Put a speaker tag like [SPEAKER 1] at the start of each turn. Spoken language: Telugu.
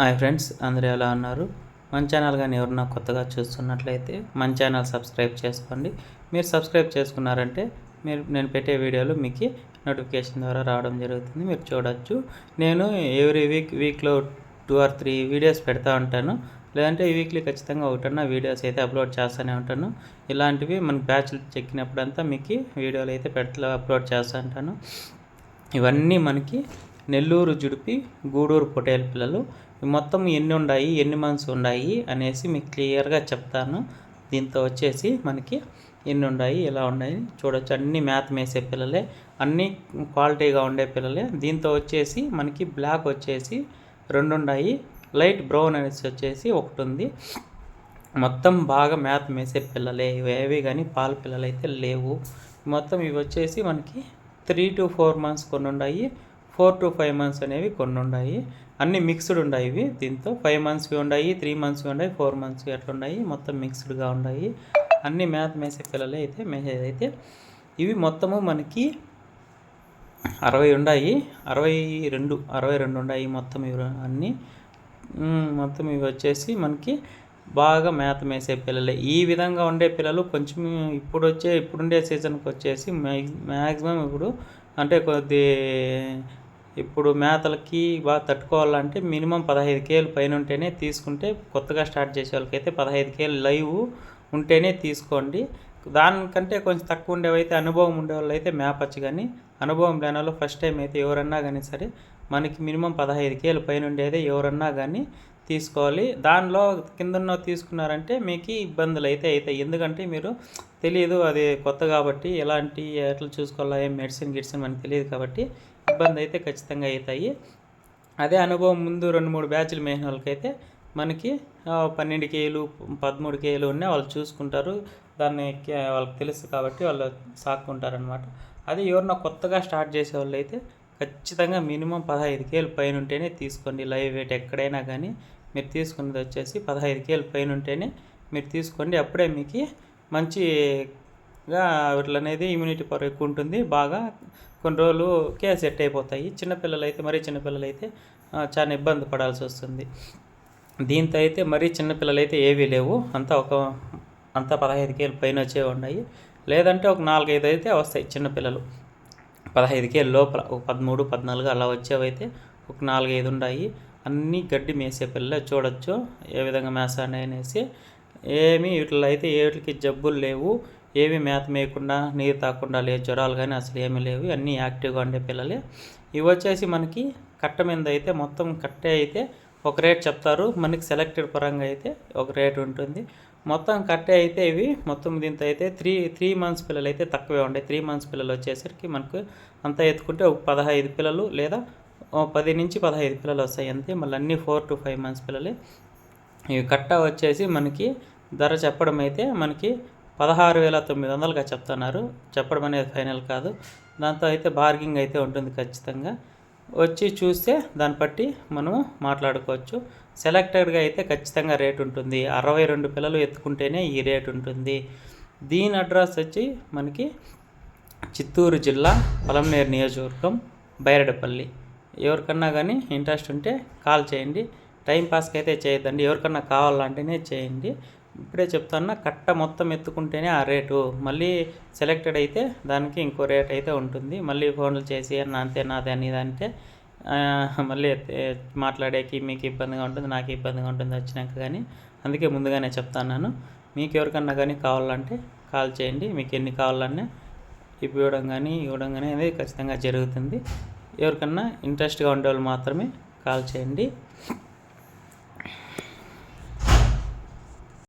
[SPEAKER 1] హాయ్ ఫ్రెండ్స్, అందరూ ఎలా ఉన్నారు? మన ఛానల్ కానీ ఎవరన్నా కొత్తగా చూస్తున్నట్లయితే మన ఛానల్ సబ్స్క్రైబ్ చేసుకోండి. మీరు సబ్స్క్రైబ్ చేసుకున్నారంటే నేను పెట్టే వీడియోలు మీకు నోటిఫికేషన్ ద్వారా రావడం జరుగుతుంది. మీరు చూడొచ్చు. నేను ఎవ్రీ వీక్లో 2 or 3 వీడియోస్ పెడతా ఉంటాను. లేదంటే ఈ వీక్లీ ఖచ్చితంగా ఒకటన్నా వీడియోస్ అయితే అప్లోడ్ చేస్తూనే ఉంటాను. ఇలాంటివి మనకి బ్యాచ్లు చెక్కినప్పుడంతా మీకు వీడియోలు అయితే అప్లోడ్ చేస్తూ ఉంటాను. ఇవన్నీ మనకి నెల్లూరు జుడిపి గూడూరు పొటేల్ పిల్లలు. మొత్తం ఎన్ని ఉన్నాయి, ఎన్ని మంత్స్ ఉన్నాయి అనేసి మీకు క్లియర్గా చెప్తాను. దీంతో వచ్చేసి మనకి ఎన్ని ఉన్నాయి, ఎలా ఉన్నాయి చూడొచ్చు. అన్నీ మేత మేసే పిల్లలే, అన్నీ క్వాలిటీగా ఉండే పిల్లలే. దీంతో వచ్చేసి మనకి బ్లాక్ వచ్చేసి 2 ఉన్నాయి, లైట్ బ్రౌన్ అనేసి వచ్చేసి 1 ఉంది. మొత్తం బాగా మేత మేసే పిల్లలే. ఇవేవి కానీ పాల పిల్లలు అయితే లేవు. మొత్తం ఇవి వచ్చేసి మనకి 3 to 4 months కొన్ని ఉన్నాయి, 4 to 5 months అనేవి కొన్ని ఉన్నాయి. అన్నీ మిక్స్డ్ ఉన్నాయి. ఇవి దీంతో 5 monthsవి ఉన్నాయి, 3 monthsవి ఉన్నాయి, 4 monthsవి అట్లా ఉన్నాయి. మొత్తం మిక్స్డ్గా ఉన్నాయి. అన్నీ మేత మేసే పిల్లలే అయితే మేసేదైతే. ఇవి మొత్తము మనకి 60 ఉన్నాయి, 62 ఉన్నాయి మొత్తం. ఇవి అన్నీ మొత్తం ఇవి వచ్చేసి మనకి బాగా మేత మేసే పిల్లలే. ఈ విధంగా ఉండే పిల్లలు కొంచెం ఇప్పుడుండే సీజన్కి వచ్చేసి మ్యాక్సిమం ఇప్పుడు అంటే ఇప్పుడు మేతలకి బాగా తట్టుకోవాలంటే మినిమం 15 kg పైన ఉంటేనే తీసుకుంటే, కొత్తగా స్టార్ట్ చేసే వాళ్ళకైతే 15 kg లైవ్ ఉంటేనే తీసుకోండి. దానికంటే కొంచెం తక్కువ ఉండేవైతే అనుభవం ఉండేవాళ్ళు అయితే మేపచ్చు. కానీ అనుభవం లేని వాళ్ళు ఫస్ట్ టైం అయితే ఎవరన్నా కానీ సరే మనకి మినిమం 15 kg పైన ఉండేదే ఎవరన్నా కానీ తీసుకోవాలి. దానిలో కిందన్న తీసుకున్నారంటే మీకు ఇబ్బందులు అయితే అవుతాయి. ఎందుకంటే మీరు తెలియదు, అది కొత్త కాబట్టి ఎలాంటి ఎట్లా చూసుకోవాలా, ఏం మెడిసిన్ మనకి తెలియదు కాబట్టి ఇబ్బంది అయితే ఖచ్చితంగా అవుతాయి. అదే అనుభవం ముందు 2-3 బ్యాచ్లు మేసిన వాళ్ళకైతే మనకి 12 kg 13 kg ఉన్నా వాళ్ళు చూసుకుంటారు. దాన్ని వాళ్ళకి తెలుసు కాబట్టి వాళ్ళు సాక్కుంటారనమాట. అదే ఎవరన్నా కొత్తగా స్టార్ట్ చేసే వాళ్ళు అయితే ఖచ్చితంగా మినిమం 15 kg పైన ఉంటేనే తీసుకోండి. లైవ్ వెయిట్ ఎక్కడైనా కానీ మీరు తీసుకున్నది వచ్చేసి 15 kg పైన ఉంటేనే మీరు తీసుకోండి. అప్పుడే మీకు మంచిగా వీటిలనేది ఇమ్యూనిటీ పవర్ ఎక్కువ ఉంటుంది. బాగా కొన్ని రోజులుకే సెట్ అయిపోతాయి. మరీ చిన్నపిల్లలు అయితే చాలా ఇబ్బంది పడాల్సి వస్తుంది. దీంతో అయితే మరీ చిన్నపిల్లలు అయితే ఏవీ లేవు. అంతా 15 kg పైన వచ్చే ఉన్నాయి. లేదంటే ఒక 4-5 అయితే వస్తాయి చిన్నపిల్లలు 15 kg లోపల. ఒక 13, 14 అలా వచ్చేవైతే ఒక 4-5 ఉన్నాయి. అన్నీ గడ్డి మేసే పిల్లలే. చూడొచ్చు ఏ విధంగా మేస్తాయి అనేసి. వీటిలో అయితే ఏటికి జబ్బులు లేవు, ఏమి మేత మేయకుండా నీరు తాకుండా లేదు, జ్వరాలు కానీ అసలు ఏమీ లేవు. అన్నీ యాక్టివ్గా ఉండే పిల్లలే. ఇవి వచ్చేసి మనకి కట్ట మీద అయితే మొత్తం కట్టే అయితే ఒక రేట్ చెప్తారు. మనకి సెలెక్టెడ్ పరంగా అయితే ఒక రేట్ ఉంటుంది. మొత్తం కట్టే అయితే ఇవి మొత్తం దీంతో అయితే 3 months పిల్లలు అయితే తక్కువే ఉంటాయి. 3 months పిల్లలు వచ్చేసరికి మనకు అంతా ఎత్తుకుంటే ఒక 15 పిల్లలు లేదా 10 నుంచి 15 పిల్లలు వస్తాయి అంతే. మళ్ళీ అన్నీ 4 to 5 months పిల్లలే. ఇవి కట్ట వచ్చేసి మనకి ధర చెప్పడం అయితే మనకి 16,900గా చెప్తున్నారు. చెప్పడం అనేది ఫైనల్ కాదు. దాంతో అయితే బార్గింగ్ అయితే ఉంటుంది ఖచ్చితంగా. వచ్చి చూస్తే దాన్ని బట్టి మనము మాట్లాడుకోవచ్చు. సెలెక్టెడ్గా అయితే ఖచ్చితంగా రేట్ ఉంటుంది. 62 పిల్లలు ఎత్తుకుంటేనే ఈ రేట్ ఉంటుంది. దీని అడ్రస్ వచ్చి మనకి చిత్తూరు జిల్లా పలమనేరు నియోజకవర్గం బైరెడపల్లి. ఎవరికన్నా కానీ ఇంట్రెస్ట్ ఉంటే కాల్ చేయండి. టైంపాస్కి అయితే చేయొద్దండి. ఎవరికన్నా కావాలంటేనే చేయండి. ఇప్పుడే చెప్తున్నా, కట్ట మొత్తం ఎత్తుకుంటేనే ఆ రేటు. మళ్ళీ సెలెక్టెడ్ అయితే దానికి ఇంకో రేట్ అయితే ఉంటుంది. మళ్ళీ ఫోన్లు చేసి అంతే నాదే అని ఇదంటే మళ్ళీ మాట్లాడేకి మీకు ఇబ్బందిగా ఉంటుంది, నాకు ఇబ్బందిగా ఉంటుంది వచ్చినాక. కానీ అందుకే ముందుగానే చెప్తాను. మీకు ఎవరికన్నా కానీ కావాలంటే కాల్ చేయండి. మీకు ఎన్ని కావాలన్నా ఇవ్వడం కానీ అనేది ఖచ్చితంగా జరుగుతుంది. ఎవరికన్నా ఇంట్రెస్ట్గా ఉండేవాళ్ళు మాత్రమే కాల్ చేయండి.